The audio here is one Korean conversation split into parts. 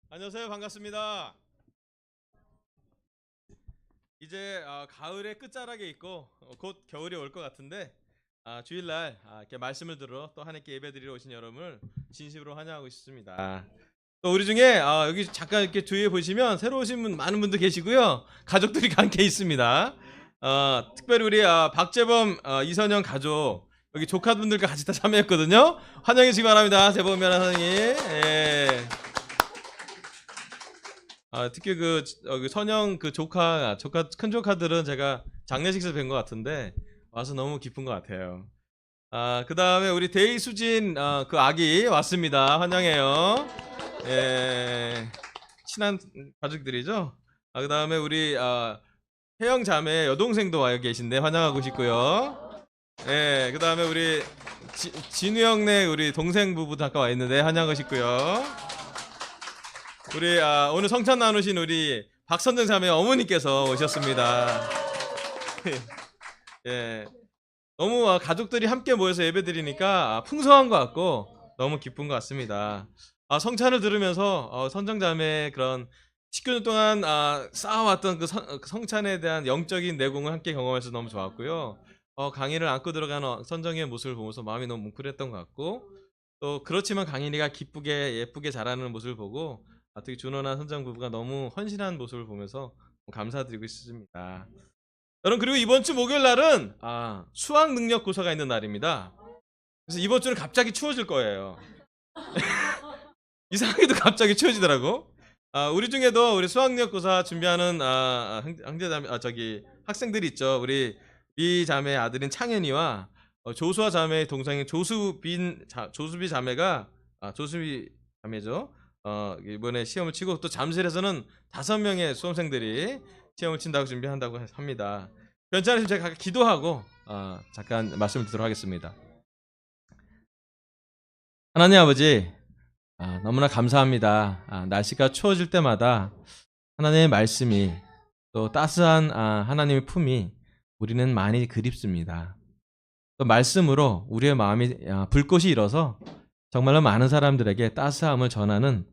안녕하세요. 반갑습니다. 이제 가을의 끝자락에 있고 곧 겨울이 올 것 같은데 주일날 이렇게 말씀을 들어 또 하나님께 예배드리러 오신 여러분을 진심으로 환영하고 있습니다. 또 우리 중에 여기 잠깐 이렇게 주위에 보시면 새로 오신 분 많은 분들 계시고요. 가족들이 함께 있습니다. 특별히 우리 박재범 이선영 가족 여기 조카분들과 같이 다 참여했거든요. 환영해 주시기 바랍니다. 재범 변호사님. 예. 특히 그 선영 그 조카 큰 조카들은 제가 장례식에서 뵌 것 같은데 와서 너무 기쁜 것 같아요. 그 다음에 우리 데이 수진 그 아기 왔습니다. 환영해요. 예, 친한 가족들이죠. 그 다음에 우리 혜영 자매 여동생도 와 계신데 환영하고 싶고요. 예, 그 다음에 우리 진우 형네 우리 동생 부부도 아까 와 있는데 환영하고 싶고요. 우리 오늘 성찬 나누신 우리 박선정 자매 어머니께서 오셨습니다. 예, 너무 가족들이 함께 모여서 예배드리니까 풍성한 것 같고 너무 기쁜 것 같습니다. 성찬을 들으면서 선정 자매의 그런 19년 동안 쌓아왔던 그 성찬에 대한 영적인 내공을 함께 경험해서 너무 좋았고요. 강의를 안고 들어가는 선정의 모습을 보면서 마음이 너무 뭉클했던 것 같고 또 그렇지만 강인이가 기쁘게 예쁘게 자라는 모습을 보고 특히 준호나 선장 부부가 너무 헌신한 모습을 보면서 감사드리고 있습니다. 여러분 그리고 이번 주 목요일 날은 수학 능력 고사가 있는 날입니다. 그래서 이번 주는 갑자기 추워질 거예요. 이상하게도 갑자기 추워지더라고. 우리 중에도 우리 수학 능력 고사 준비하는 형제자매 저기 학생들이 있죠. 우리 미 자매 아들인 창현이와 조수아 자매의 동생인 조수비 자매가 조수비 자매죠. 이번에 시험을 치고 또 잠실에서는 5명의 수험생들이 시험을 친다고 준비한다고 합니다. 괜찮으시면 제가 기도하고 잠깐 말씀을 드리도록 하겠습니다. 하나님 아버지, 너무나 감사합니다. 날씨가 추워질 때마다 하나님의 말씀이 또 따스한 하나님의 품이 우리는 많이 그립습니다. 또 말씀으로 우리의 마음이 불꽃이 일어서 정말로 많은 사람들에게 따스함을 전하는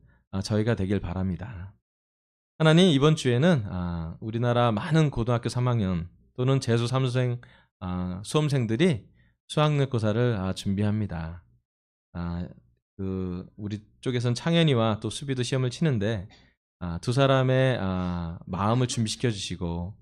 저희가 되길 바랍니다. 하나님 이번 주에는 우리나라 많은 고등학교 3학년 또는 재수 3수생 수험생들이 수학능력고사를 준비합니다. 우리 쪽에서는 창현이와 또 수비도 시험을 치는데 두 사람의 마음을 준비시켜 주시고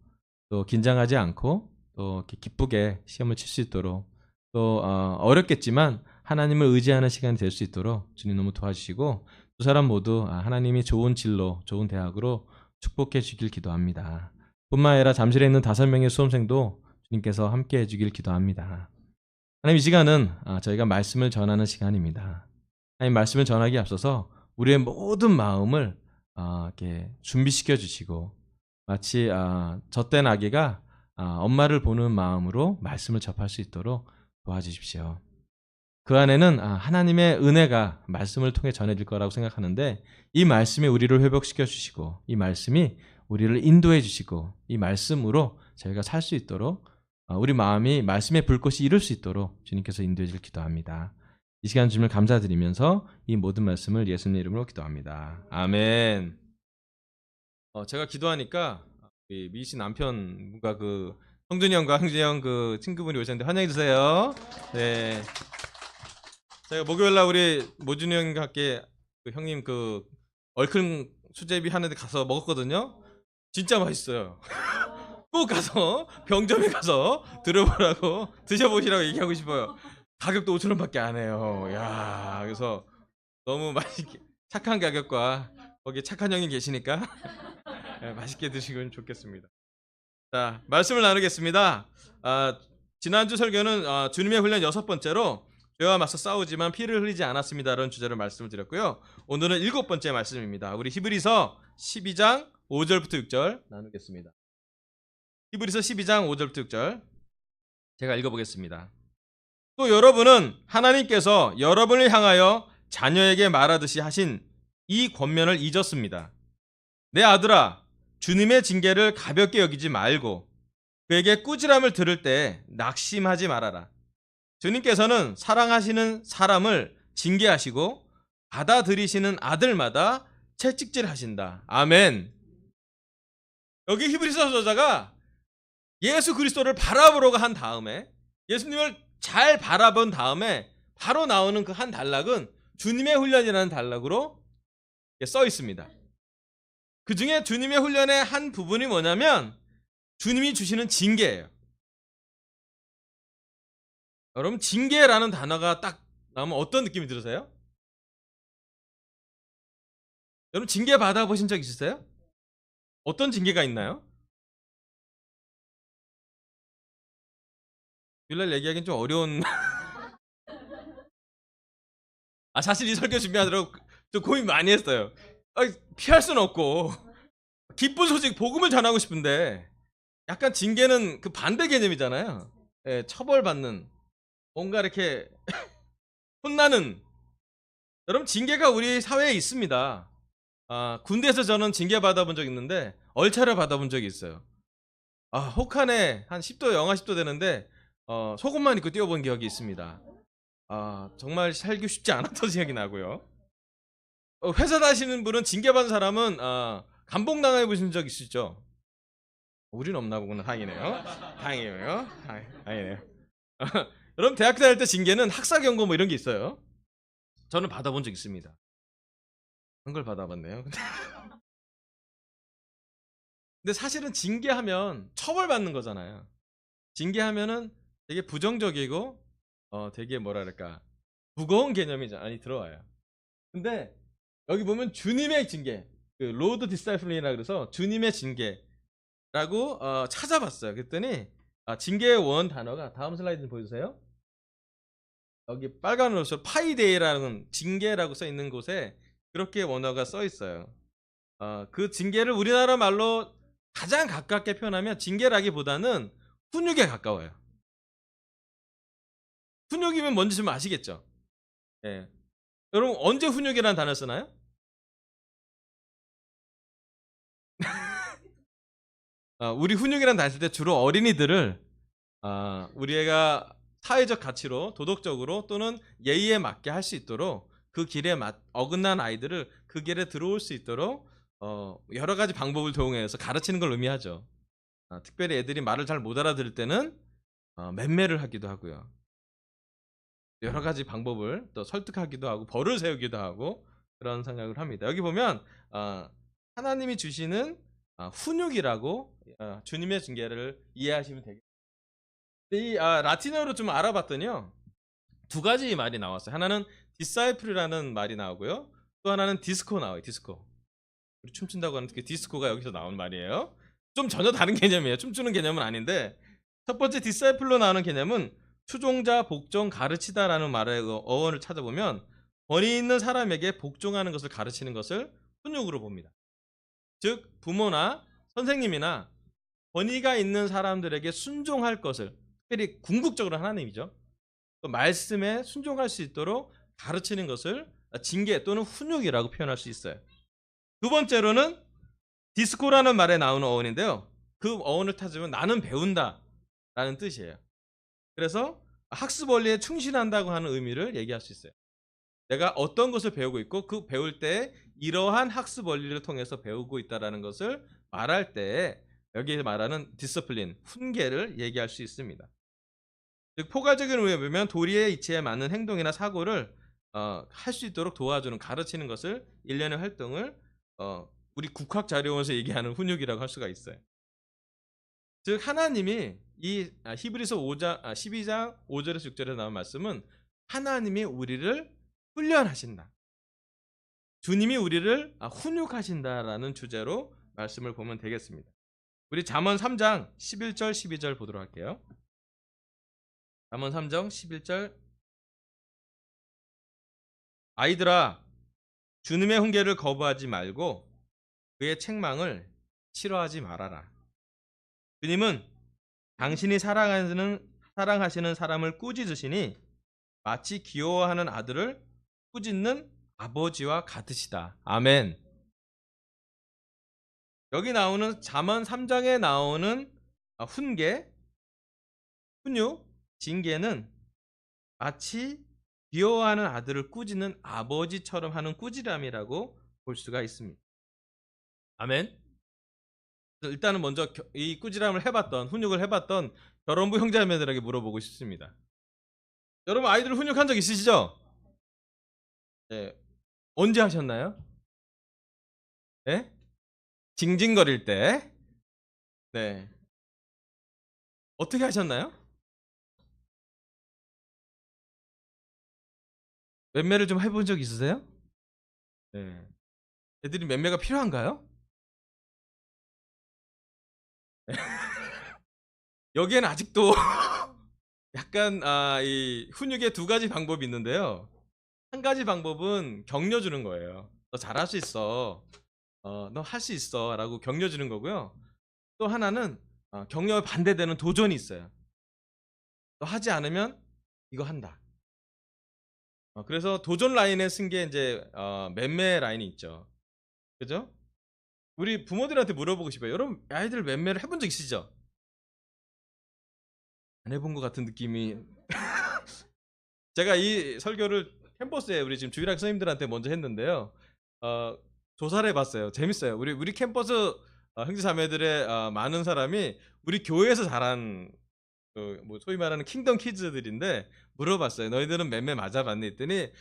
또 긴장하지 않고 또 기쁘게 시험을 칠 수 있도록 또 어렵겠지만 하나님을 의지하는 시간이 될 수 있도록 주님 너무 도와주시고 두 사람 모두 하나님이 좋은 진로, 좋은 대학으로 축복해 주길 기도합니다. 뿐만 아니라 잠실에 있는 5명의 수험생도 주님께서 함께 해주길 기도합니다. 하나님 이 시간은 저희가 말씀을 전하는 시간입니다. 하나님 말씀을 전하기에 앞서서 우리의 모든 마음을 이렇게 준비시켜 주시고 마치 젖된 아기가 엄마를 보는 마음으로 말씀을 접할 수 있도록 도와주십시오. 그 안에는 하나님의 은혜가 말씀을 통해 전해질 거라고 생각하는데 이 말씀이 우리를 회복시켜 주시고 이 말씀이 우리를 인도해 주시고 이 말씀으로 저희가 살 수 있도록 우리 마음이 말씀의 불꽃이 이룰 수 있도록 주님께서 인도해 주길 기도합니다. 이 시간 주님을 감사드리면서 이 모든 말씀을 예수님 이름으로 기도합니다. 아멘. 제가 기도하니까 미희 남편과 그 성준이 형과 흥준이 형 그 친구분이 오셨는데 환영해 주세요. 네. 제가 목요일날 우리 모준이 형과 함께 그 형님 그 얼큰 수제비 하는데 가서 먹었거든요. 진짜 맛있어요. 꼭 가서 병점에 가서 들어보라고 드셔보시라고 얘기하고 싶어요. 가격도 5,000원밖에 안 해요. 야, 그래서 너무 맛있게 착한 가격과 거기 착한 형이 계시니까 맛있게 드시면 좋겠습니다. 자, 말씀을 나누겠습니다. 지난주 설교는 주님의 훈련 6번째로 죄와 맞서 싸우지만 피를 흘리지 않았습니다라는 주제로 말씀을 드렸고요. 오늘은 7번째 말씀입니다. 우리 히브리서 12장 5절부터 6절 나누겠습니다. 히브리서 12장 5절부터 6절 제가 읽어보겠습니다. 또 여러분은 하나님께서 여러분을 향하여 자녀에게 말하듯이 하신 이 권면을 잊었습니다. 내 아들아, 주님의 징계를 가볍게 여기지 말고 그에게 꾸지람을 들을 때 낙심하지 말아라. 주님께서는 사랑하시는 사람을 징계하시고 받아들이시는 아들마다 채찍질 하신다. 아멘. 여기 히브리서 저자가 예수 그리스도를 바라보려고 한 다음에, 예수님을 잘 바라본 다음에 바로 나오는 그 한 단락은 주님의 훈련이라는 단락으로 써 있습니다. 그 중에 주님의 훈련의 한 부분이 뭐냐면 주님이 주시는 징계예요. 여러분, 징계라는 단어가 딱 나오면 어떤 느낌이 들으세요? 여러분, 징계 받아보신 적 있으세요? 어떤 징계가 있나요? 율날 얘기하기는 좀 어려운 사실 이 설교 준비하느라고 좀 고민 많이 했어요. 피할 수는 없고 기쁜 소식 복음을 전하고 싶은데 약간 징계는 그 반대 개념이잖아요. 예, 처벌받는, 뭔가 이렇게 혼나는. 여러분, 징계가 우리 사회에 있습니다. 군대에서 저는 징계 받아본 적 있는데 얼차려 받아본 적이 있어요. 혹한에 한 10도, 영하 10도 되는데 속옷만 입고 뛰어본 기억이 있습니다. 정말 살기 쉽지 않았던 생각이 나고요. 회사 다니시는 분은 징계받은 사람은 감봉당해 보신 적 있으시죠? 우린 없나 보구나. 다행이네요. 다행이에요. 다행이네요. 여러분, 대학교 다닐 때 징계는 학사경고 뭐 이런 게 있어요. 저는 받아본 적 있습니다. 그런 걸 받아봤네요. 근데 사실은 징계하면 처벌받는 거잖아요. 징계하면은 되게 부정적이고 되게 뭐랄까 무거운 개념이 많이 들어와요. 근데 여기 보면 주님의 징계, 그 로드 디사이플린이라 그래서 주님의 징계라고 찾아봤어요. 그랬더니 징계의 원 단어가, 다음 슬라이드 좀 보여주세요. 여기 빨간으로 파이데이라는 징계라고 써 있는 곳에 그렇게 원어가 써 있어요. 그 징계를 우리나라 말로 가장 가깝게 표현하면 징계라기보다는 훈육에 가까워요. 훈육이면 뭔지 좀 아시겠죠? 예. 여러분, 언제 훈육이라는 단어 쓰나요? 우리 훈육이라는 단어 쓸 때 주로 어린이들을 우리 애가 사회적 가치로, 도덕적으로 또는 예의에 맞게 할 수 있도록, 그 길에 어긋난 아이들을 그 길에 들어올 수 있도록 여러 가지 방법을 동원해서 가르치는 걸 의미하죠. 특별히 애들이 말을 잘 못 알아들을 때는 맴매를 하기도 하고요. 여러 가지 방법을 또 설득하기도 하고 벌을 세우기도 하고 그런 생각을 합니다. 여기 보면 하나님이 주시는 훈육이라고 주님의 징계를 이해하시면 되겠습니다. 이 라틴어로 좀 알아봤더니요, 두 가지 말이 나왔어요. 하나는 디사이플이라는 말이 나오고요, 또 하나는 디스코 나와요. 디스코. 우리 춤춘다고 하는 그 디스코가 여기서 나온 말이에요. 좀 전혀 다른 개념이에요. 춤추는 개념은 아닌데, 첫 번째 디사이플로 나오는 개념은 추종자, 복종, 가르치다라는 말의 어원을 찾아보면 권위 있는 사람에게 복종하는 것을 가르치는 것을 훈육으로 봅니다. 즉 부모나 선생님이나 권위가 있는 사람들에게 순종할 것을, 특별히 궁극적으로 하나님이죠, 또 말씀에 순종할 수 있도록 가르치는 것을 징계 또는 훈육이라고 표현할 수 있어요. 두 번째로는 디스코라는 말에 나오는 어원인데요, 그 어원을 찾으면 나는 배운다 라는 뜻이에요. 그래서 학습 원리에 충실한다고 하는 의미를 얘기할 수 있어요. 내가 어떤 것을 배우고 있고 그 배울 때 이러한 학습 원리를 통해서 배우고 있다는 것을 말할 때 여기에 말하는 디스플린, 훈계를 얘기할 수 있습니다. 즉 포괄적인 의미에 보면 도리의 이치에 맞는 행동이나 사고를 할 수 있도록 도와주는, 가르치는 것을 일련의 활동을 우리 국학자료원에서 얘기하는 훈육이라고 할 수가 있어요. 즉 하나님이 이 히브리서 12장 5절에서 6절에 나온 말씀은 하나님이 우리를 훈련하신다, 주님이 우리를 훈육하신다라는 주제로 말씀을 보면 되겠습니다. 우리 잠언 3장 11절 12절 보도록 할게요. 잠언 3장 11절. 아이들아, 주님의 훈계를 거부하지 말고 그의 책망을 싫어하지 말아라. 주님은 당신이 사랑하시는 사람을 꾸짖으시니 마치 귀여워하는 아들을 꾸짖는 아버지와 같으시다. 아멘. 여기 나오는 잠언 3장에 나오는 훈계, 훈육, 징계는 마치 귀여워하는 아들을 꾸짖는 아버지처럼 하는 꾸지람이라고 볼 수가 있습니다. 아멘. 일단은 먼저 이 꾸지람을 해봤던 훈육을 해봤던 결혼부 형제자매들에게 물어보고 싶습니다. 여러분 아이들 훈육한 적 있으시죠? 네. 언제 하셨나요? 네? 징징거릴 때. 네. 어떻게 하셨나요? 맴매를 좀 해본 적 있으세요? 네. 애들이 맴매가 필요한가요? 여기에는 아직도 약간 이 훈육의 두 가지 방법이 있는데요. 한 가지 방법은 격려 주는 거예요. 너 잘할 수 있어. 너 할 수 있어라고 격려 주는 거고요. 또 하나는 격려에 반대되는 도전이 있어요. 너 하지 않으면 이거 한다. 그래서 도전 라인에 쓴 게 이제 맴매 라인이 있죠. 그죠? 우리 부모들한테 물어보고 싶어요. 여러분 아이들 맴매를 해본 적 있으시죠? 안 해본 것 같은 느낌이. 제가 이 설교를 캠퍼스에 우리 지금 주일학 선생님들한테 먼저 했는데요. 조사를 해봤어요. 재밌어요. 우리 캠퍼스 형제자매들의 많은 사람이 우리 교회에서 자란 뭐 소위 말하는 킹덤 키즈들인데 물어봤어요. 너희들은 맴매 맞아봤니? 했더니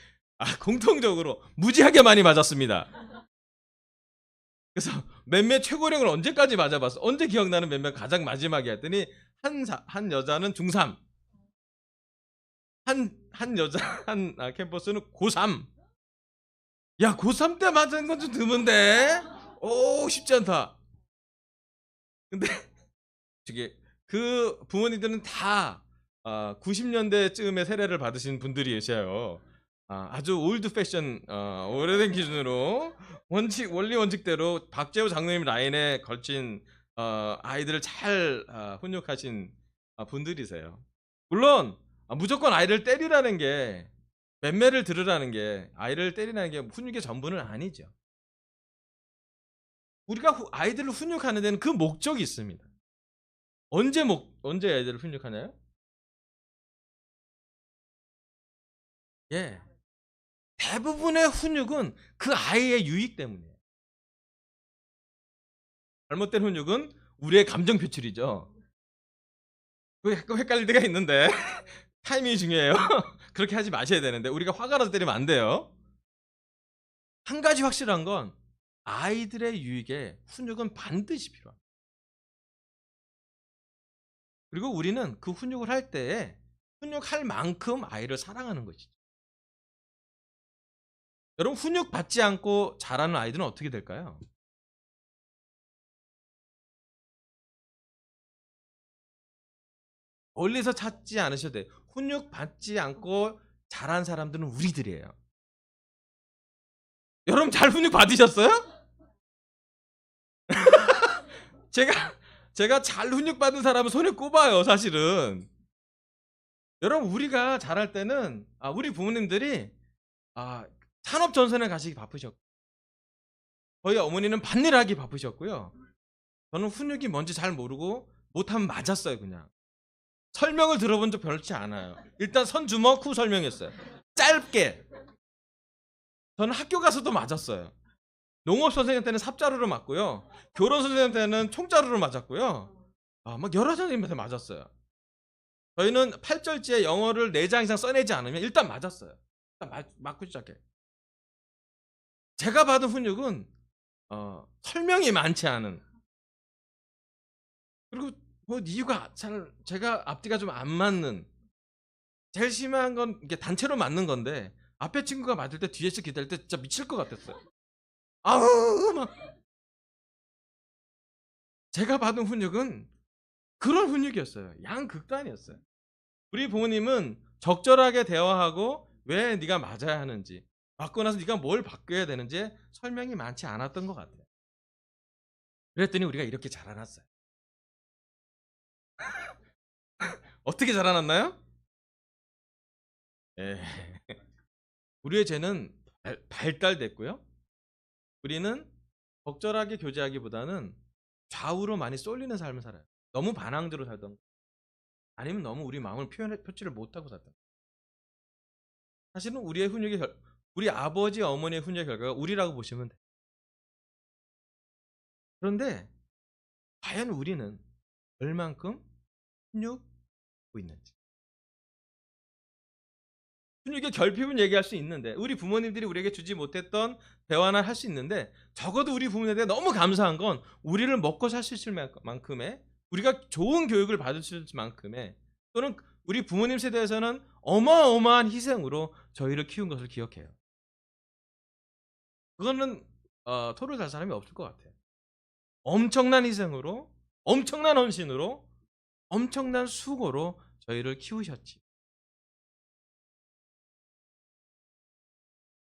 공통적으로 무지하게 많이 맞았습니다. 그래서 맴매 최고령을 언제까지 맞아봤어? 언제 기억나는 맴매 가장 마지막에 했더니 한 여자는 중3, 한 여자 한 캠퍼스는 고3. 야 고3 때 맞은 건 좀 드문데. 오 쉽지 않다. 근데 저기 그 부모님들은 다 90년대쯤에 세례를 받으신 분들이셔요. 아주 올드 패션 오래된 기준으로 원리 원칙대로 박재호 장로님 라인에 걸친 아이들을 잘 훈육하신 분들이세요. 물론 무조건 아이를 때리라는 게 맴매를 들으라는 게 아이를 때리라는 게 훈육의 전부는 아니죠. 우리가 아이들을 훈육하는 데는 그 목적이 있습니다. 언제 아이들을 훈육하나요? 예. 대부분의 훈육은 그 아이의 유익 때문이에요. 잘못된 훈육은 우리의 감정 표출이죠. 그 약간 헷갈릴 때가 있는데 타이밍이 중요해요. 그렇게 하지 마셔야 되는데 우리가 화가 나서 때리면 안 돼요. 한 가지 확실한 건 아이들의 유익에 훈육은 반드시 필요합니다. 그리고 우리는 그 훈육을 할 때에 훈육할 만큼 아이를 사랑하는 것이죠. 여러분 훈육 받지 않고 자라는 아이들은 어떻게 될까요? 멀리서 찾지 않으셔도 돼요. 훈육 받지 않고 자란 사람들은 우리들이에요. 여러분 잘 훈육 받으셨어요? 제가 잘 훈육 받은 사람은 손에 꼽아요, 사실은. 여러분 우리가 자랄 때는 우리 부모님들이 산업 전선에 가시기 바쁘셨고 저희 어머니는 밭일 하기 바쁘셨고요. 저는 훈육이 뭔지 잘 모르고 못하면 맞았어요, 그냥. 설명을 들어본 적 별치 않아요. 일단 선주먹 후 설명했어요. 짧게. 저는 학교 가서도 맞았어요. 농업 선생님한테는 삽자루로 맞고요. 교련 선생님한테는 총자루로 맞았고요. 막 여러 선생님한테 맞았어요. 저희는 8절지에 영어를 4장 이상 써내지 않으면 일단 맞았어요. 일단 맞고 시작해. 제가 받은 훈육은 설명이 많지 않은, 그리고 뭐 이유가 잘 제가 앞뒤가 좀 안 맞는, 제일 심한 건 이게 단체로 맞는 건데 앞에 친구가 맞을 때 뒤에서 기다릴 때 진짜 미칠 것 같았어요. 아우 막. 제가 받은 훈육은 그런 훈육이었어요. 양극단이었어요. 우리 부모님은 적절하게 대화하고 왜 네가 맞아야 하는지, 맞고 나서 네가 뭘 바꿔야 되는지 설명이 많지 않았던 것 같아요. 그랬더니 우리가 이렇게 자라났어요. 어떻게 자라났나요? 예. 우리의 죄는 발달됐고요. 우리는 적절하게 교제하기보다는 좌우로 많이 쏠리는 삶을 살아요. 너무 반항대로 살던, 아니면 너무 우리 마음을 표출을 못하고 살던. 사실은 우리 아버지 어머니의 훈육의 결과가 우리라고 보시면 돼요. 그런데 과연 우리는 얼만큼 훈육하고 있는지. 훈육의 결핍은 얘기할 수 있는데, 우리 부모님들이 우리에게 주지 못했던 대화나 할 수 있는데, 적어도 우리 부모님에 대해 너무 감사한 건 우리를 먹고 살 수 있을 만큼의, 우리가 좋은 교육을 받을 수 있을 만큼의, 또는 우리 부모님 세대에서는 어마어마한 희생으로 저희를 키운 것을 기억해요. 그거는 토를 달 사람이 없을 것 같아요. 엄청난 희생으로, 엄청난 헌신으로, 엄청난 수고로 저희를 키우셨지.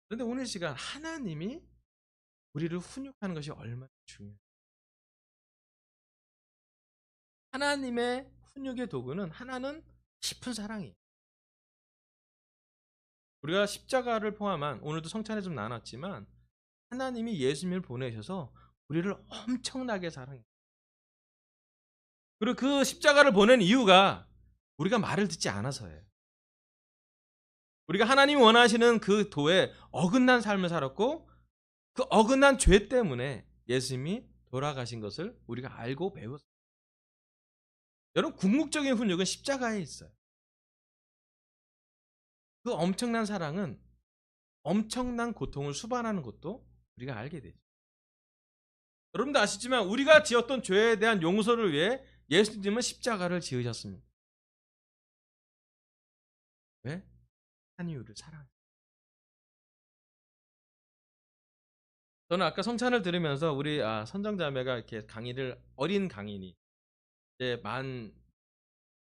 그런데 오늘 시간 하나님이 우리를 훈육하는 것이 얼마나 중요해요. 하나님의 훈육의 도구는 하나는 깊은 사랑이에요. 우리가 십자가를 포함한, 오늘도 성찬에 좀 나눴지만, 하나님이 예수님을 보내셔서 우리를 엄청나게 사랑해요. 그리고 그 십자가를 보낸 이유가 우리가 말을 듣지 않아서예요. 우리가 하나님이 원하시는 그 도에 어긋난 삶을 살았고, 그 어긋난 죄 때문에 예수님이 돌아가신 것을 우리가 알고 배웠어요. 여러분, 궁극적인 훈육은 십자가에 있어요. 그 엄청난 사랑은 엄청난 고통을 수반하는 것도 우리가 알게 되죠. 여러분도 아시지만 우리가 지었던 죄에 대한 용서를 위해 예수님은 십자가를 지으셨습니다. 왜? 한 이유를 사랑해요. 저는 아까 성찬을 들으면서 우리 선정자매가 이렇게 강의를, 어린 강인이 이제 만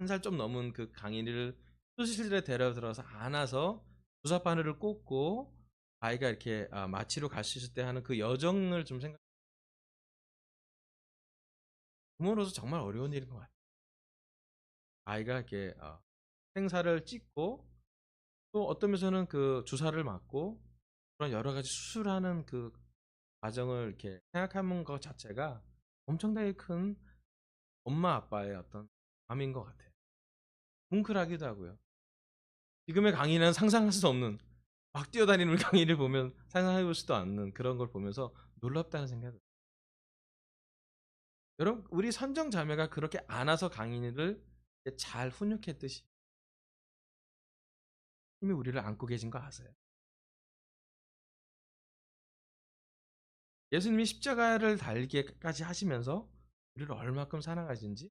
한 살 좀 넘은 그 강인이를 수술실에 데려들어서 안아서 주사 바늘을 꽂고 아이가 이렇게 마취로 갈 수 있을 때 하는 그 여정을 좀 생각. 부모로서 정말 어려운 일인 것 같아요. 아이가 이렇게 생사를 찍고, 또 어떤 면에서는 그 주사를 맞고 그런 여러 가지 수술하는 그 과정을 이렇게 생각하는 것 자체가 엄청나게 큰 엄마 아빠의 어떤 마음인 것 같아요. 뭉클하기도 하고요. 지금의 강의는 상상할 수 없는, 막 뛰어다니는 강의를 보면 상상해볼 수도 않는 그런 걸 보면서 놀랍다는 생각을. 여러분, 우리 선정 자매가 그렇게 안아서 강인이를 잘 훈육했듯이 이미 우리를 안고 계신 거 아세요? 예수님이 십자가를 달기까지 하시면서 우리를 얼마큼 사랑하신지,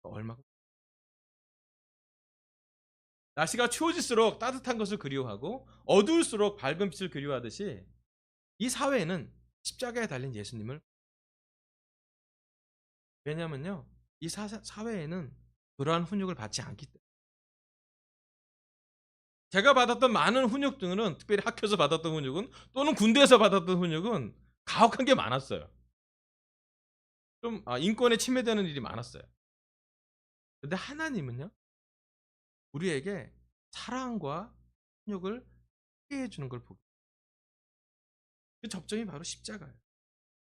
얼마큼. 날씨가 추워질수록 따뜻한 것을 그리워하고 어두울수록 밝은 빛을 그리워하듯이, 이 사회는 십자가에 달린 예수님을, 왜냐면요, 이 사회에는 그러한 훈육을 받지 않기 때문에. 제가 받았던 많은 훈육 등은, 특별히 학교에서 받았던 훈육은, 또는 군대에서 받았던 훈육은 가혹한 게 많았어요. 좀 인권에 침해되는 일이 많았어요. 근데 하나님은요, 우리에게 사랑과 훈육을 함께 해주는 걸 보고, 그 접점이 바로 십자가예요.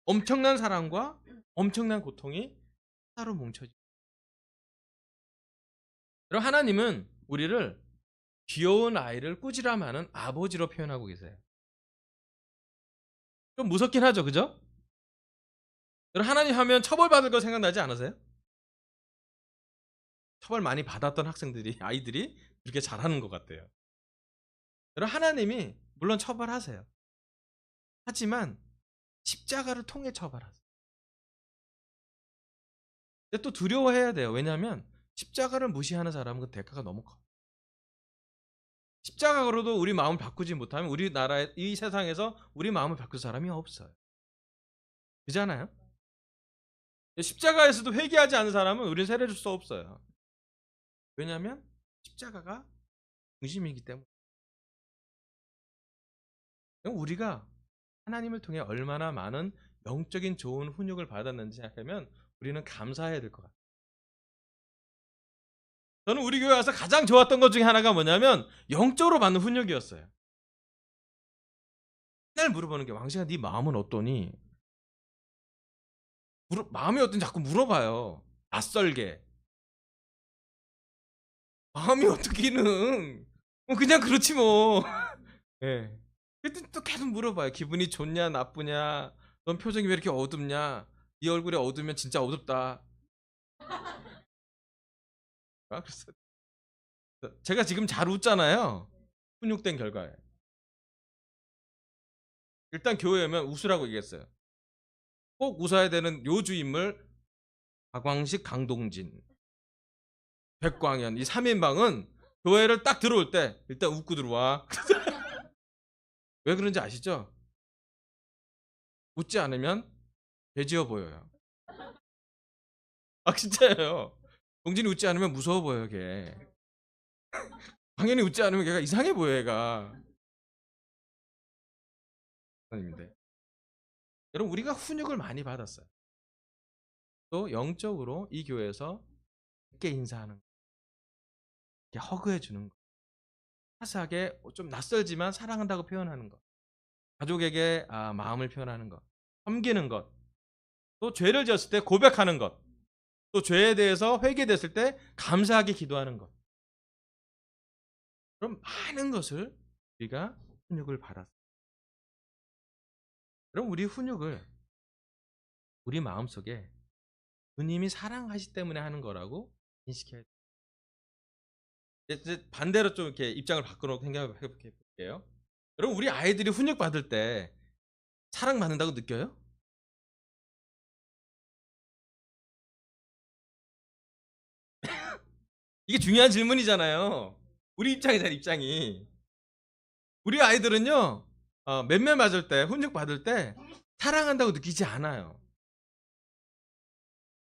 엄청난 사랑과 엄청난 고통이 하나로 뭉쳐지고. 그럼 하나님은 우리를 귀여운 아이를 꾸지람하는 아버지로 표현하고 계세요. 좀 무섭긴 하죠, 그죠? 여러분, 하나님 하면 처벌받을 거 생각나지 않으세요? 처벌 많이 받았던 학생들이, 아이들이 그렇게 잘하는 것 같아요. 여러분, 하나님이 물론 처벌하세요. 하지만 십자가를 통해 처벌하세요. 근데 또 두려워해야 돼요. 왜냐하면 십자가를 무시하는 사람은 그 대가가 너무 커. 십자가로도 우리 마음을 바꾸지 못하면 우리나라의 이 세상에서 우리 마음을 바꿀 사람이 없어요. 그잖아요? 십자가에서도 회개하지 않는 사람은 우리는 세례 줄 수 없어요. 왜냐하면 십자가가 중심이기 때문에. 우리가 하나님을 통해 얼마나 많은 영적인 좋은 훈육을 받았는지 생각하면 우리는 감사해야 될 것 같아요. 저는 우리 교회 와서 가장 좋았던 것 중에 하나가 뭐냐면 영적으로 받는 훈육이었어요. 맨날 물어보는 게, 왕식아 네 마음은 어떠니? 마음이 어떤지 자꾸 물어봐요. 낯설게. 마음이 어떻기는 그냥 그렇지 뭐. 예. 그때 또 계속 물어봐요. 기분이 좋냐 나쁘냐, 넌 표정이 왜 이렇게 어둡냐. 이 얼굴이 어두우면 진짜 어둡다. 그래서 제가 지금 잘 웃잖아요. 훈육된 결과에. 일단 교회에 오면 웃으라고 얘기했어요. 꼭 웃어야 되는 요주 인물 박광식, 강동진, 백광현 이 3인방은 교회를 딱 들어올 때 일단 웃고 들어와. 왜 그런지 아시죠? 웃지 않으면 돼지어 보여요. 아 진짜예요. 동진이 웃지 않으면 무서워 보여 걔. 당연히 웃지 않으면 걔가 이상해 보여 얘가. 아닙니다. 여러분 우리가 훈육을 많이 받았어요. 또 영적으로 이 교회에서 쉽게 인사하는 거, 이렇게 허그해 주는 거, 사사하게 좀 낯설지만 사랑한다고 표현하는 것, 가족에게 마음을 표현하는 것, 섬기는 것, 또 죄를 지었을 때 고백하는 것, 또 죄에 대해서 회개됐을 때 감사하게 기도하는 것. 그럼 많은 것을 우리가 훈육을 받았어요. 그럼 우리 훈육을 우리 마음속에 주님이 사랑하시기 때문에 하는 거라고 인식해야 돼요. 이제 반대로 좀 이렇게 입장을 바꿔놓고 생각해 볼게요. 여러분 우리 아이들이 훈육 받을 때 사랑받는다고 느껴요? 이게 중요한 질문이잖아요. 우리 입장이잖아 입장이. 우리 아이들은요 맴매 맞을 때 훈육 받을 때 사랑한다고 느끼지 않아요.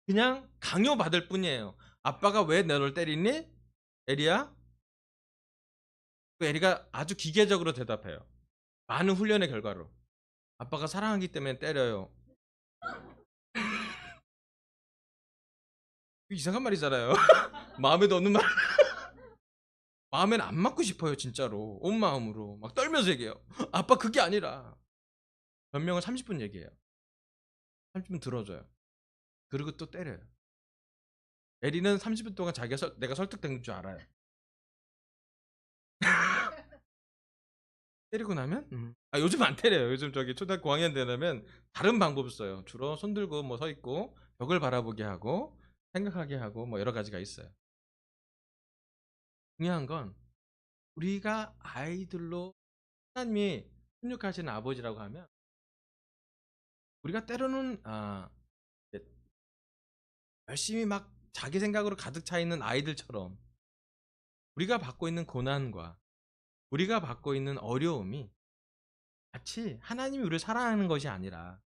그냥 강요받을 뿐이에요. 아빠가 왜 너를 때리니? 에리야? 그 에리가 아주 기계적으로 대답해요. 많은 훈련의 결과로. 아빠가 사랑하기 때문에 때려요. 이상한 말이잖아요. 마음에도 없는 말. 마음에는 안 맞고 싶어요, 진짜로. 온 마음으로. 막 떨면서 얘기해요. 아빠 그게 아니라. 변명을 30분 얘기해요. 30분 들어줘요. 그리고 또 때려요. 에리는 30분 동안 내가 설득된 줄 알아요. 때리고 나면 요즘 안 때려요. 요즘 저기 초등학교 5학년 되려면 다른 방법을 써요. 주로 손 들고 뭐 서 있고 벽을 바라보게 하고 생각하게 하고 뭐 여러 가지가 있어요. 중요한 건 우리가 아이들로 하나님이 훈육하시는 아버지라고 하면 우리가 때로는 열심히 막 자기 생각으로 가득 차 있는 아이들처럼 우리가 받고 있는 고난과 우리가 받고 있는 어려움이 마치 하나님이 우리를 사랑하는 것이 아니라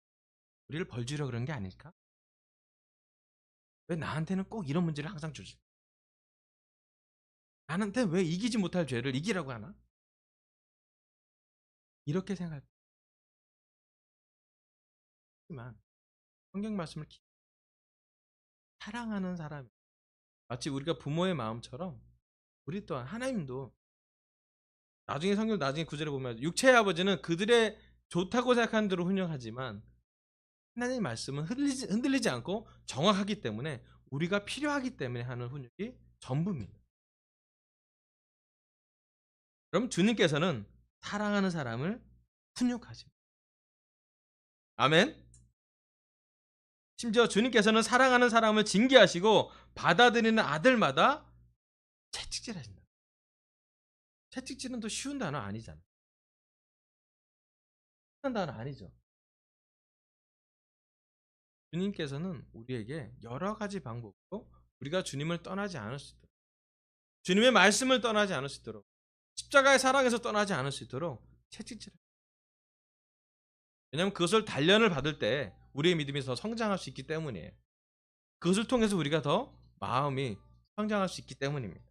우리를 벌주려 그런 게 아닐까? 왜 나한테는 꼭 이런 문제를 항상 주지? 나한테 왜 이기지 못할 죄를 이기라고 하나? 이렇게 생각하지만 성경 말씀을 사랑하는 사람 마치 우리가 부모의 마음처럼 우리 또한 하나님도 나중에 구절에 보면 육체의 아버지는 그들의 좋다고 생각하는 대로 훈육하지만 하나님의 말씀은 흔들리지 않고 정확하기 때문에 우리가 필요하기 때문에 하는 훈육이 전부입니다. 그럼 주님께서는 사랑하는 사람을 훈육하십니다. 아멘. 심지어 주님께서는 사랑하는 사람을 징계하시고 받아들이는 아들마다 채찍질하신다. 채찍질은 또 쉬운 단어 아니잖아. 쉬운 단어 아니죠. 주님께서는 우리에게 여러 가지 방법으로 우리가 주님을 떠나지 않을 수 있도록 주님의 말씀을 떠나지 않을 수 있도록 십자가의 사랑에서 떠나지 않을 수 있도록 채찍질을. 왜냐하면 그것을 단련을 받을 때 우리의 믿음이 더 성장할 수 있기 때문이에요. 그것을 통해서 우리가 더 마음이 성장할 수 있기 때문입니다.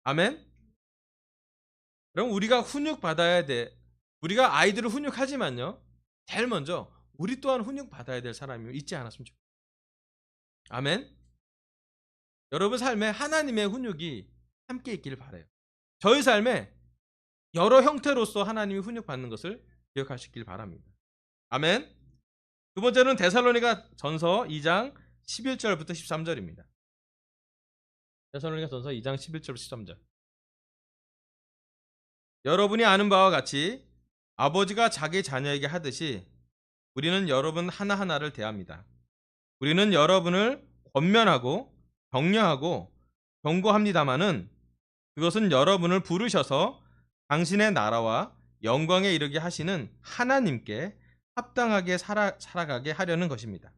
아멘. 그럼 우리가 훈육 받아야 돼. 우리가 아이들을 훈육하지만요. 제일 먼저 우리 또한 훈육 받아야 될 사람이 있지 않았으면 좋겠어요. 아멘. 여러분 삶에 하나님의 훈육이 함께 있기를 바라요. 저희 삶에 여러 형태로서 하나님이 훈육 받는 것을 기억하시길 바랍니다. 아멘. 두 번째는 데살로니가 전서 2장 11절부터 13절입니다. 데살로니가 전서 2장 11절부터 13절. 여러분이 아는 바와 같이 아버지가 자기 자녀에게 하듯이 우리는 여러분 하나하나를 대합니다. 우리는 여러분을 권면하고 격려하고 경고합니다마는 그것은 여러분을 부르셔서 당신의 나라와 영광에 이르게 하시는 하나님께 합당하게 살아가게 하려는 것입니다.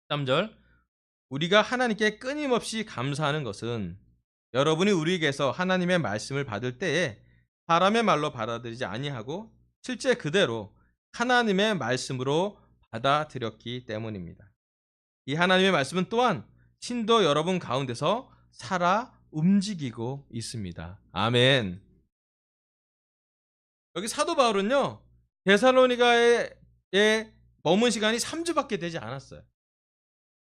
3절, 우리가 하나님께 끊임없이 감사하는 것은 여러분이 우리에게서 하나님의 말씀을 받을 때에 사람의 말로 받아들이지 아니하고 실제 그대로 하나님의 말씀으로 받아들였기 때문입니다. 이 하나님의 말씀은 또한 신도 여러분 가운데서 살아 움직이고 있습니다. 아멘. 여기 사도 바울은요, 데살로니가에 머문 시간이 3주밖에 되지 않았어요.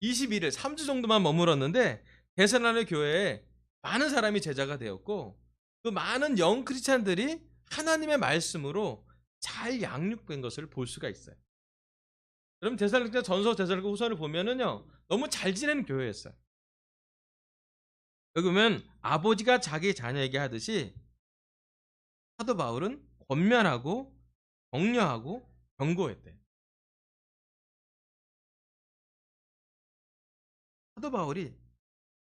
21일, 3주 정도만 머물었는데 데살로니가 교회에 많은 사람이 제자가 되었고 그 많은 영 크리스찬들이 하나님의 말씀으로 잘 양육된 것을 볼 수가 있어요. 여러분 데살로니가 전서, 데살로니가 후서를 보면은요, 너무 잘 지내는 교회였어요. 여기 보면 아버지가 자기 자녀에게 하듯이 사도 바울은 권면하고 격려하고 경고했대요. 사도 바울이 한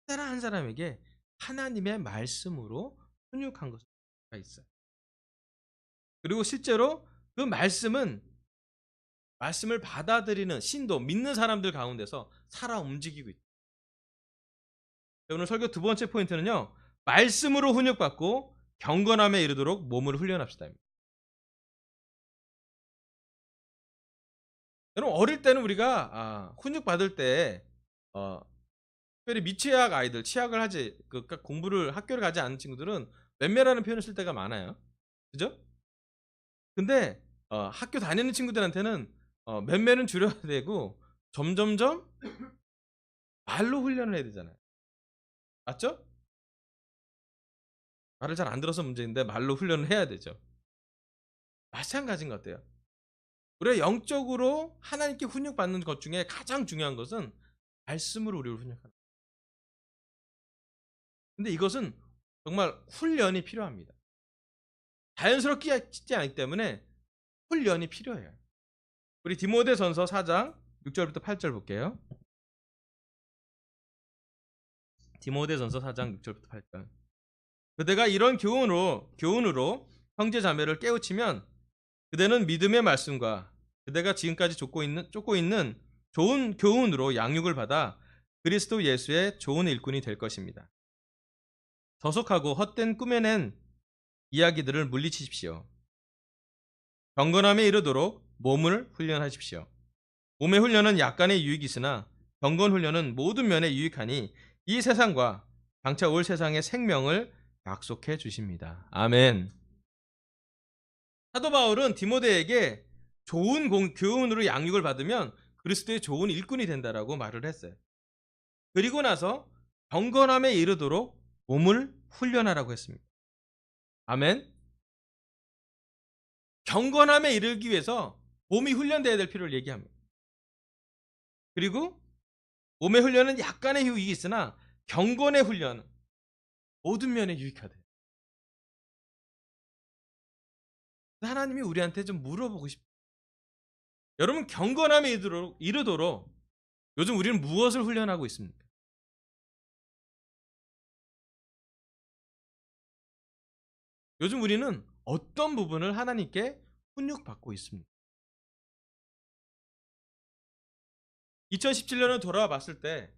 사람 한 사람에게 하나님의 말씀으로 훈육한 것이 있어요. 그리고 실제로 그 말씀을 받아들이는 신도, 믿는 사람들 가운데서 살아 움직이고 있다. 오늘 설교 두 번째 포인트는요, 말씀으로 훈육받고 경건함에 이르도록 몸을 훈련합시다. 여러분 어릴 때는 우리가 훈육받을 때 특별히 미취학 아이들, 취학을 하지 그러니까 공부를 학교를 가지 않는 친구들은 맴매라는 표현을 쓸 때가 많아요. 그죠? 근데 학교 다니는 친구들한테는 맴매는 줄여야 되고 점점점 말로 훈련을 해야 되잖아요. 맞죠? 말을 잘 안 들어서 문제인데 말로 훈련을 해야 되죠. 마찬가지인 것 같아요. 우리가 영적으로 하나님께 훈육받는 것 중에 가장 중요한 것은 말씀으로 우리를 훈육하는. 근데 이것은 정말 훈련이 필요합니다. 자연스럽게 있지 않기 때문에 훈련이 필요해요. 우리 디모데전서 4장 6절부터 8절 볼게요. 디모데전서 4장 6절부터 8절. 그대가 이런 교훈으로 형제 자매를 깨우치면 그대는 믿음의 말씀과 그대가 지금까지 쫓고 있는 좋은 교훈으로 양육을 받아 그리스도 예수의 좋은 일꾼이 될 것입니다. 저속하고 헛된 꾸며낸 이야기들을 물리치십시오. 경건함에 이르도록 몸을 훈련하십시오. 몸의 훈련은 약간의 유익이 있으나 경건 훈련은 모든 면에 유익하니 이 세상과 장차 올 세상의 생명을 약속해 주십니다. 아멘. 사도 바울은 디모데에게 좋은 교훈으로 양육을 받으면 그리스도의 좋은 일꾼이 된다라고 말을 했어요. 그리고 나서 경건함에 이르도록 몸을 훈련하라고 했습니다. 아멘. 경건함에 이르기 위해서 몸이 훈련되어야 될 필요를 얘기합니다. 그리고 몸의 훈련은 약간의 유익이 있으나 경건의 훈련은 모든 면에 유익하대. 하나님이 우리한테 좀 물어보고 싶어요. 여러분 경건함에 이르도록 요즘 우리는 무엇을 훈련하고 있습니까? 요즘 우리는 어떤 부분을 하나님께 훈육받고 있습니까? 2017년을 돌아와 봤을 때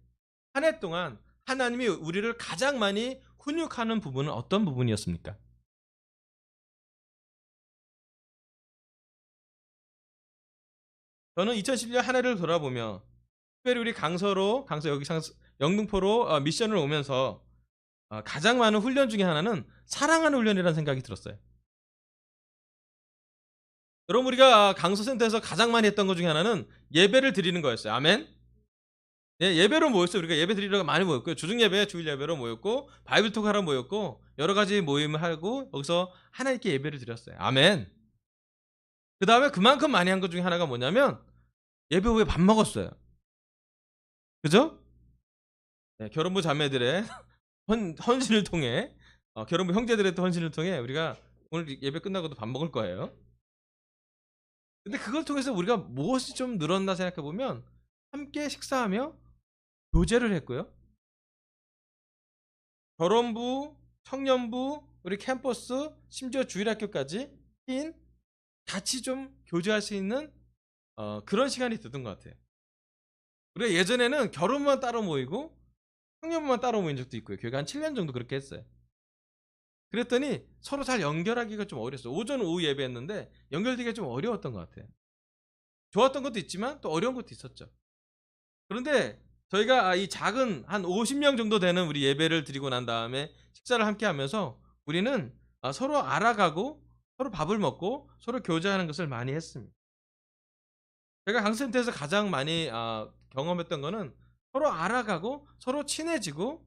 한 해 동안 하나님이 우리를 가장 많이 훈육하는 부분은 어떤 부분이었습니까? 저는 2017년 한 해를 돌아보며 특별히 우리 강서 여기 영등포로 미션을 오면서 가장 많은 훈련 중에 하나는 사랑하는 훈련이라는 생각이 들었어요. 여러분 우리가 강서센터에서 가장 많이 했던 것 중에 하나는 예배를 드리는 거였어요. 아멘. 예배로 모였어요. 우리가 예배 드리러 많이 모였고요. 주중예배, 주일예배로 모였고 바이블톡 하러 모였고 여러 가지 모임을 하고 거기서 하나님께 예배를 드렸어요. 아멘. 그 다음에 그만큼 많이 한 것 중에 하나가 뭐냐면 예배 후에 밥 먹었어요. 그죠? 네, 결혼부 자매들의 헌신을 통해 결혼부 형제들의 헌신을 통해 우리가 오늘 예배 끝나고도 밥 먹을 거예요. 근데 그걸 통해서 우리가 무엇이 좀 늘었나 생각해 보면 함께 식사하며 교제를 했고요. 결혼부, 청년부, 우리 캠퍼스, 심지어 주일학교까지 인 같이 좀 교제할 수 있는 그런 시간이 되던 것 같아요. 우리가 예전에는 결혼만 따로 모이고 청년부만 따로 모인 적도 있고요. 교회가 한 7년 정도 그렇게 했어요. 그랬더니 서로 잘 연결하기가 좀 어렸어요. 오전, 오후 예배했는데 연결되기가 좀 어려웠던 것 같아요. 좋았던 것도 있지만 또 어려운 것도 있었죠. 그런데 저희가 이 작은 한 50명 정도 되는 우리 예배를 드리고 난 다음에 식사를 함께 하면서 우리는 서로 알아가고 서로 밥을 먹고 서로 교제하는 것을 많이 했습니다. 제가 강센터에서 가장 많이 경험했던 거는 서로 알아가고 서로 친해지고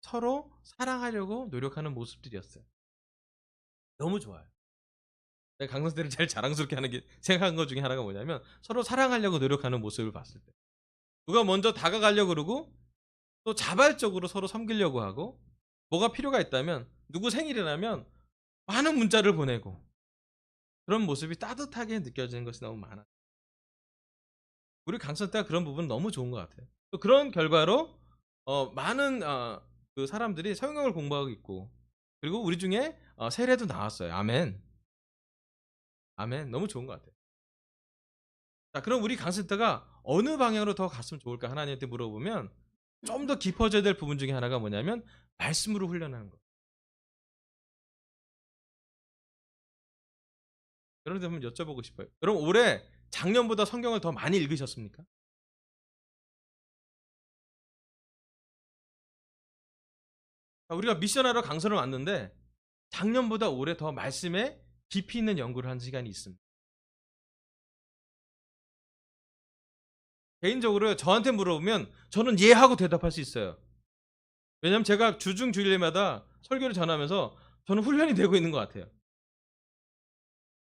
서로 사랑하려고 노력하는 모습들이었어요. 너무 좋아요. 내가 강선생를 제일 자랑스럽게 하는 게 생각한 것 중에 하나가 뭐냐면 서로 사랑하려고 노력하는 모습을 봤을 때 누가 먼저 다가가려고 그러고 또 자발적으로 서로 섬기려고 하고 뭐가 필요가 있다면 누구 생일이라면 많은 문자를 보내고 그런 모습이 따뜻하게 느껴지는 것이 너무 많아. 우리 강선태가 그런 부분 너무 좋은 것 같아요. 또 그런 결과로 많은 그 사람들이 성경을 공부하고 있고 그리고 우리 중에 세례도 나왔어요. 아멘. 아멘. 너무 좋은 것 같아요. 자, 그럼 우리 강센터가 어느 방향으로 더 갔으면 좋을까 하나님한테 물어보면 좀 더 깊어져야 될 부분 중에 하나가 뭐냐면 말씀으로 훈련하는 거. 여러분들 한번 여쭤보고 싶어요. 여러분 올해 작년보다 성경을 더 많이 읽으셨습니까? 자, 우리가 미션하러 강선을 왔는데 작년보다 올해 더 말씀에 깊이 있는 연구를 한 시간이 있습니다. 개인적으로 저한테 물어보면 저는 예 하고 대답할 수 있어요. 왜냐하면 제가 주중 주일마다 설교를 전하면서 저는 훈련이 되고 있는 것 같아요.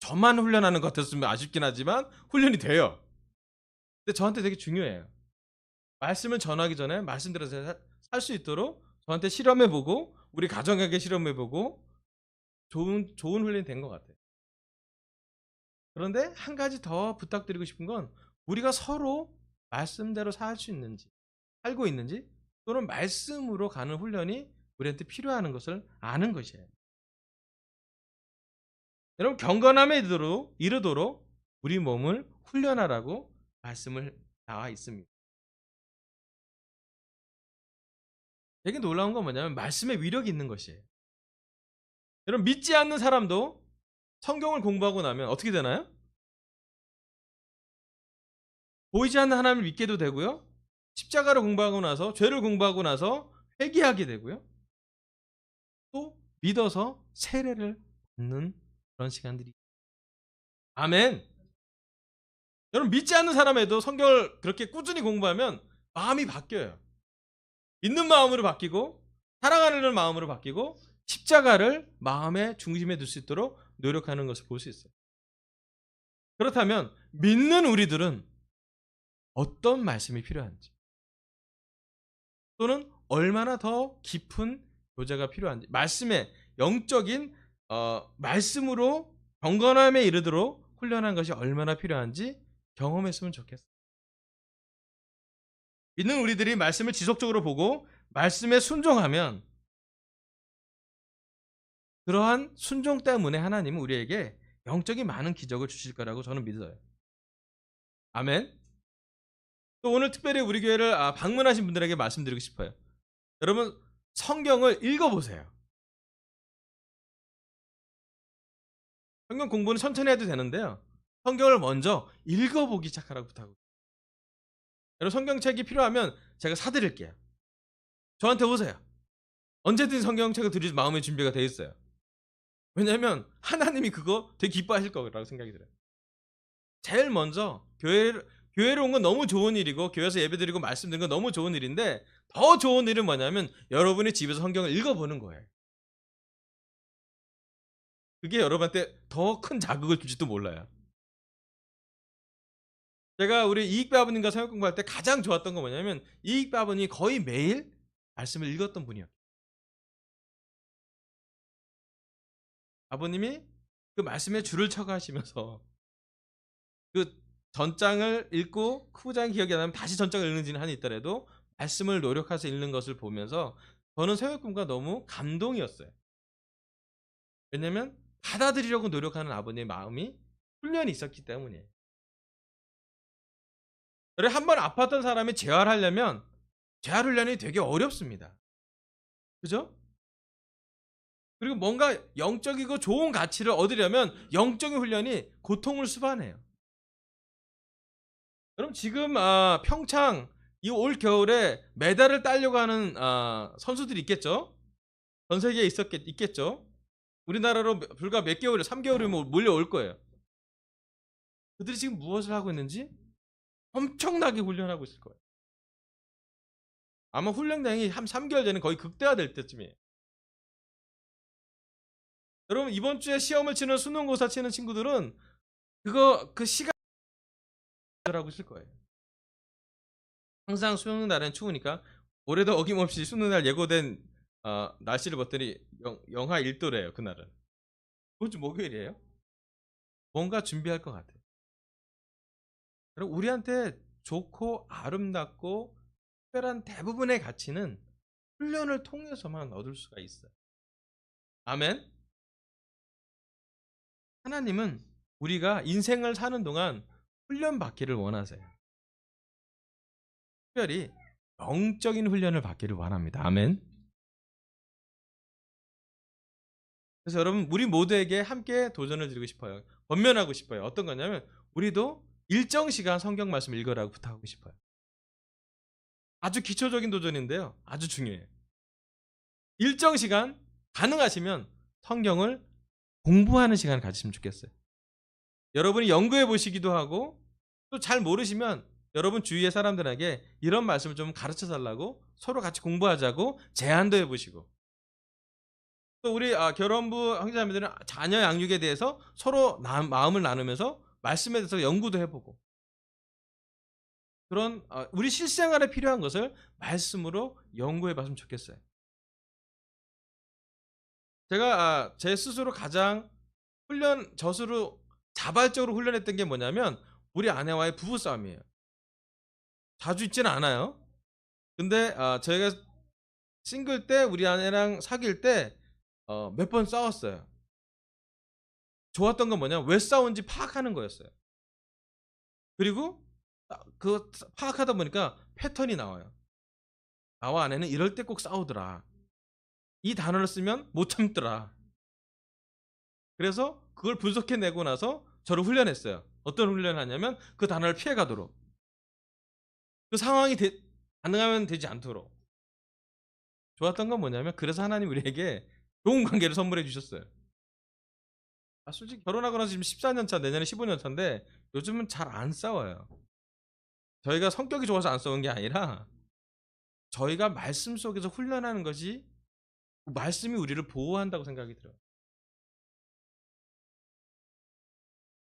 저만 훈련하는 것 같았으면 아쉽긴 하지만 훈련이 돼요. 근데 저한테 되게 중요해요. 말씀을 전하기 전에 말씀대로 살 수 있도록 저한테 실험해보고 우리 가정에게 실험해보고 좋은 훈련이 된 것 같아요. 그런데 한 가지 더 부탁드리고 싶은 건 우리가 서로 말씀대로 살 수 있는지 살고 있는지 또는 말씀으로 가는 훈련이 우리한테 필요한 것을 아는 것이에요. 여러분 경건함에 이르도록 우리 몸을 훈련하라고 말씀을 나와 있습니다. 되게 놀라운 건 뭐냐면 말씀에 위력이 있는 것이에요. 여러분 믿지 않는 사람도 성경을 공부하고 나면 어떻게 되나요? 보이지 않는 하나님을 믿게도 되고요. 십자가를 공부하고 나서 죄를 공부하고 나서 회개하게 되고요. 또 믿어서 세례를 받는 그런 시간들이 아멘. 여러분 믿지 않는 사람에도 성경을 그렇게 꾸준히 공부하면 마음이 바뀌어요. 있는 마음으로 바뀌고 사랑하는 마음으로 바뀌고 십자가를 마음의 중심에 둘 수 있도록 노력하는 것을 볼 수 있어요. 그렇다면 믿는 우리들은 어떤 말씀이 필요한지 또는 얼마나 더 깊은 교제가 필요한지 말씀의 영적인 말씀으로 경건함에 이르도록 훈련한 것이 얼마나 필요한지 경험했으면 좋겠어요. 믿는 우리들이 말씀을 지속적으로 보고 말씀에 순종하면 그러한 순종 때문에 하나님은 우리에게 영적인 많은 기적을 주실 거라고 저는 믿어요. 아멘. 또 오늘 특별히 우리 교회를 방문하신 분들에게 말씀드리고 싶어요. 여러분 성경을 읽어보세요. 성경 공부는 천천히 해도 되는데요. 성경을 먼저 읽어보기 시작하라고 부탁하고 여러분 성경책이 필요하면 제가 사드릴게요. 저한테 오세요. 언제든 성경책을 드릴 마음의 준비가 돼 있어요. 왜냐하면 하나님이 그거 되게 기뻐하실 거라고 생각이 들어요. 제일 먼저 교회로 온 건 너무 좋은 일이고 교회에서 예배드리고 말씀드리는 건 너무 좋은 일인데 더 좋은 일은 뭐냐면 여러분이 집에서 성경을 읽어보는 거예요. 그게 여러분한테 더 큰 자극을 줄지도 몰라요. 제가 우리 이익배 아버님과 사역 공부할 때 가장 좋았던 건 뭐냐면 이익배 아버님이 거의 매일 말씀을 읽었던 분이에요. 아버님이 그 말씀에 줄을 쳐가시면서 그 전장을 읽고 후장 기억이 안 나면 다시 전장을 읽는지는 한이 있더라도 말씀을 노력해서 읽는 것을 보면서 저는 새벽금과 너무 감동이었어요. 왜냐면 받아들이려고 노력하는 아버님의 마음이 훈련이 있었기 때문이에요. 한번 아팠던 사람이 재활하려면 재활 훈련이 되게 어렵습니다. 그죠? 그리고 뭔가 영적이고 좋은 가치를 얻으려면 영적인 훈련이 고통을 수반해요. 그럼 지금 평창 이 올 겨울에 메달을 따려고 하는 선수들이 있겠죠? 전 세계에 있겠죠? 우리나라로 불과 몇 개월에 3개월이면 몰려올 거예요. 그들이 지금 무엇을 하고 있는지 엄청나게 훈련하고 있을 거예요. 아마 훈련량이 한 3개월 전에 거의 극대화될 때쯤이에요. 여러분 이번 주에 시험을 치는 수능고사 치는 친구들은 그 시간 하고 있을 거예요. 항상 수능 날은 추우니까 올해도 어김없이 수능 날 예고된 날씨를 봤더니 영하 1도래요. 그날은. 이번 주 목요일이에요. 뭔가 준비할 것 같아요. 그리고 우리한테 좋고 아름답고 특별한 대부분의 가치는 훈련을 통해서만 얻을 수가 있어요. 아멘. 하나님은 우리가 인생을 사는 동안 훈련 받기를 원하세요. 특별히 영적인 훈련을 받기를 원합니다. 아멘. 그래서 여러분 우리 모두에게 함께 도전을 드리고 싶어요. 권면하고 싶어요. 어떤 거냐면 우리도 일정 시간 성경 말씀 읽으라고 부탁하고 싶어요. 아주 기초적인 도전인데요. 아주 중요해요. 일정 시간 가능하시면 성경을 공부하는 시간을 가지시면 좋겠어요. 여러분이 연구해 보시기도 하고 또 잘 모르시면 여러분 주위의 사람들에게 이런 말씀을 좀 가르쳐 달라고 서로 같이 공부하자고 제안도 해보시고 또 우리 결혼부 형제자매들은 자녀 양육에 대해서 서로 마음을 나누면서 말씀에 대해서 연구도 해보고 그런 우리 실생활에 필요한 것을 말씀으로 연구해 봤으면 좋겠어요. 제가 제 스스로 가장 저스로 자발적으로 훈련했던 게 뭐냐면 우리 아내와의 부부싸움이에요. 자주 있지는 않아요. 근데 저희가 싱글 때 우리 아내랑 사귈 때 몇 번 싸웠어요. 좋았던 건 뭐냐 왜 싸운지 파악하는 거였어요. 그리고 그 파악하다 보니까 패턴이 나와요. 나와 아내는 이럴 때 꼭 싸우더라. 이 단어를 쓰면 못 참더라. 그래서 그걸 분석해내고 나서 저를 훈련했어요. 어떤 훈련을 하냐면 그 단어를 피해가도록. 그 상황이 가능하면 되지 않도록. 좋았던 건 뭐냐면 그래서 하나님 우리에게 좋은 관계를 선물해 주셨어요. 솔직히 결혼하고 나서 지금 14년 차, 내년에 15년 차인데 요즘은 잘 안 싸워요. 저희가 성격이 좋아서 안 싸우는 게 아니라 저희가 말씀 속에서 훈련하는 것이 그 말씀이 우리를 보호한다고 생각이 들어요.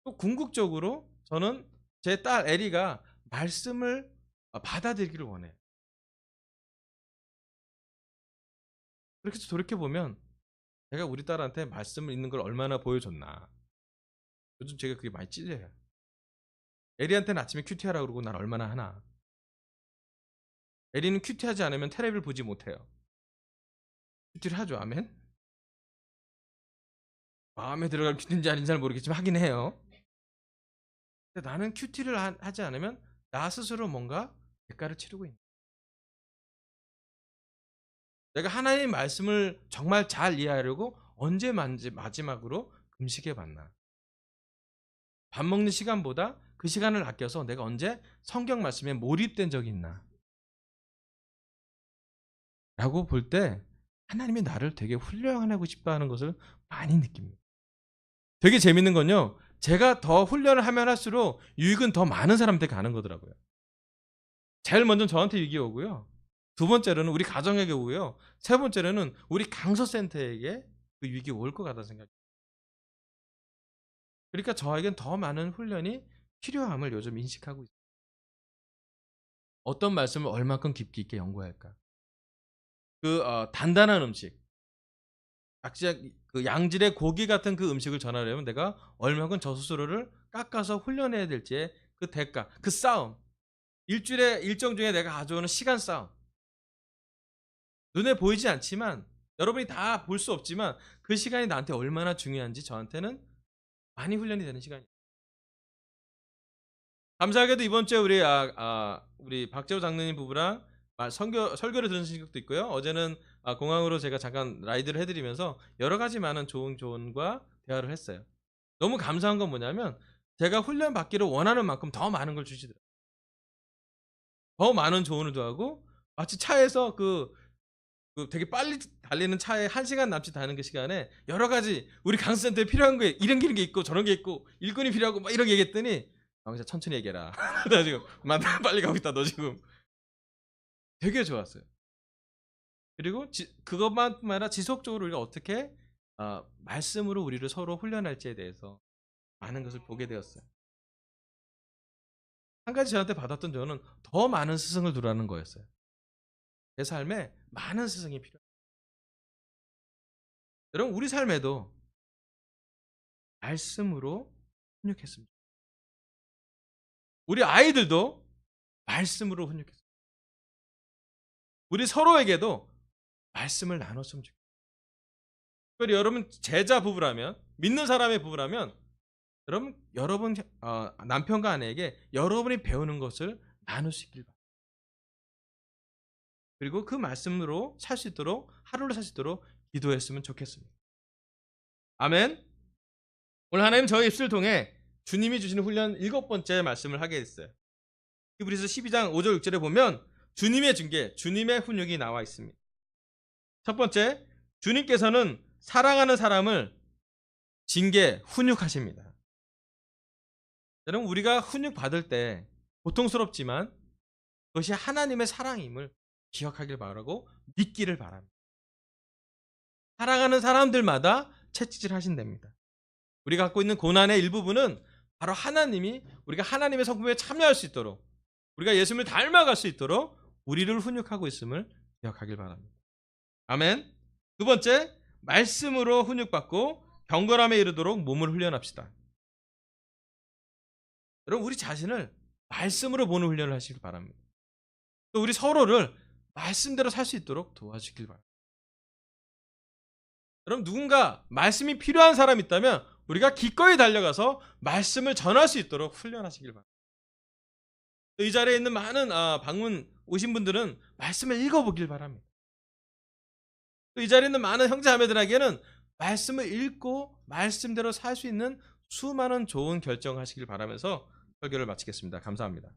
또 궁극적으로 저는 제 딸 에리가 말씀을 받아들이기를 원해요. 그렇게 해서 돌이켜보면 제가 우리 딸한테 말씀을 읽는 걸 얼마나 보여줬나. 요즘 제가 그게 많이 찔려요. 에리한테는 아침에 큐티하라고 그러고 난 얼마나 하나. 에리는 큐티하지 않으면 테레비를 보지 못해요. 큐티를 하죠. 아멘. 마음에 들어갈 큐티인지 아닌지 잘 모르겠지만 하긴 해요. 근데 나는 큐티를 하지 않으면 나 스스로 뭔가 대가를 치르고 있는. 내가 하나님의 말씀을 정말 잘 이해하려고 언제 마지막으로 금식해 봤나. 밥 먹는 시간보다 그 시간을 아껴서 내가 언제 성경 말씀에 몰입된 적이 있나. 라고 볼 때 하나님이 나를 되게 훈련하고 싶어 하는 것을 많이 느낍니다. 되게 재밌는 건요. 제가 더 훈련을 하면 할수록 유익은 더 많은 사람한테 가는 거더라고요. 제일 먼저 저한테 유익이 오고요. 두 번째로는 우리 가정에게 오고요. 세 번째로는 우리 강서센터에게 그 유익이 올 것 같다는 생각이. 그러니까 저에겐 더 많은 훈련이 필요함을 요즘 인식하고 있어요. 어떤 말씀을 얼마큼 깊이 있게 연구할까? 단단한 음식, 그 양질의 고기 같은 그 음식을 전하려면 내가 얼마큼 저 스스로를 깎아서 훈련해야 될지의 그 대가, 그 싸움. 일주일의 일정 중에 내가 가져오는 시간 싸움. 눈에 보이지 않지만 여러분이 다 볼 수 없지만 그 시간이 나한테 얼마나 중요한지 저한테는 많이 훈련이 되는 시간이에요. 감사하게도 이번 주에 우리 박재호 장로님 부부랑 설교를 들은 적도 있고요. 어제는 공항으로 제가 잠깐 라이드를 해드리면서 여러 가지 많은 좋은 조언과 대화를 했어요. 너무 감사한 건 뭐냐면 제가 훈련 받기를 원하는 만큼 더 많은 걸 주시더라고요. 더 많은 조언을 더하고 마치 차에서 그 되게 빨리 달리는 차에 1시간 남짓 다는 그 시간에 여러 가지 우리 강수센터에 필요한 게 이런 게 있고 저런 게 있고 일꾼이 필요하고 막 이런 게 얘기했더니 강수야 천천히 얘기해라. 나 지금 빨리 가고 있다. 너 지금 되게 좋았어요. 그리고 그것만뿐만 아니라 지속적으로 우리가 어떻게 말씀으로 우리를 서로 훈련할지에 대해서 많은 것을 보게 되었어요. 한 가지 저한테 받았던 조언은 더 많은 스승을 두라는 거였어요. 내 삶에 많은 스승이 필요해요. 여러분 우리 삶에도 말씀으로 훈육했습니다. 우리 아이들도 말씀으로 훈육했습니다. 우리 서로에게도 말씀을 나눴으면 좋겠어요. 특별히 여러분 제자 부부라면 믿는 사람의 부부라면 여러분 남편과 아내에게 여러분이 배우는 것을 나눌 수 있길 바랍니다. 그리고 그 말씀으로 살 수 있도록 하루를 살 수 있도록 기도했으면 좋겠습니다. 아멘. 오늘 하나님 저의 입술을 통해 주님이 주시는 훈련 7번째 말씀을 하게 됐어요. 히브리서 12장 5절 6절에 보면 주님의 징계, 주님의 훈육이 나와 있습니다. 첫 번째, 주님께서는 사랑하는 사람을 징계, 훈육하십니다. 여러분 우리가 훈육 받을 때 고통스럽지만 그것이 하나님의 사랑임을 기억하길 바라고 믿기를 바랍니다. 사랑하는 사람들마다 채찍질 하신답니다. 우리가 갖고 있는 고난의 일부분은 바로 하나님이 우리가 하나님의 성품에 참여할 수 있도록 우리가 예수님을 닮아갈 수 있도록 우리를 훈육하고 있음을 기억하길 바랍니다. 아멘. 두 번째, 말씀으로 훈육받고 경건함에 이르도록 몸을 훈련합시다. 여러분 우리 자신을 말씀으로 보는 훈련을 하시길 바랍니다. 또 우리 서로를 말씀대로 살 수 있도록 도와주길 바랍니다. 여러분 누군가 말씀이 필요한 사람이 있다면 우리가 기꺼이 달려가서 말씀을 전할 수 있도록 훈련하시길 바랍니다. 이 자리에 있는 많은 방문 오신 분들은 말씀을 읽어보길 바랍니다. 또 이 자리에 있는 많은 형제자매들에게는 말씀을 읽고 말씀대로 살 수 있는 수많은 좋은 결정하시길 바라면서 설교를 마치겠습니다. 감사합니다.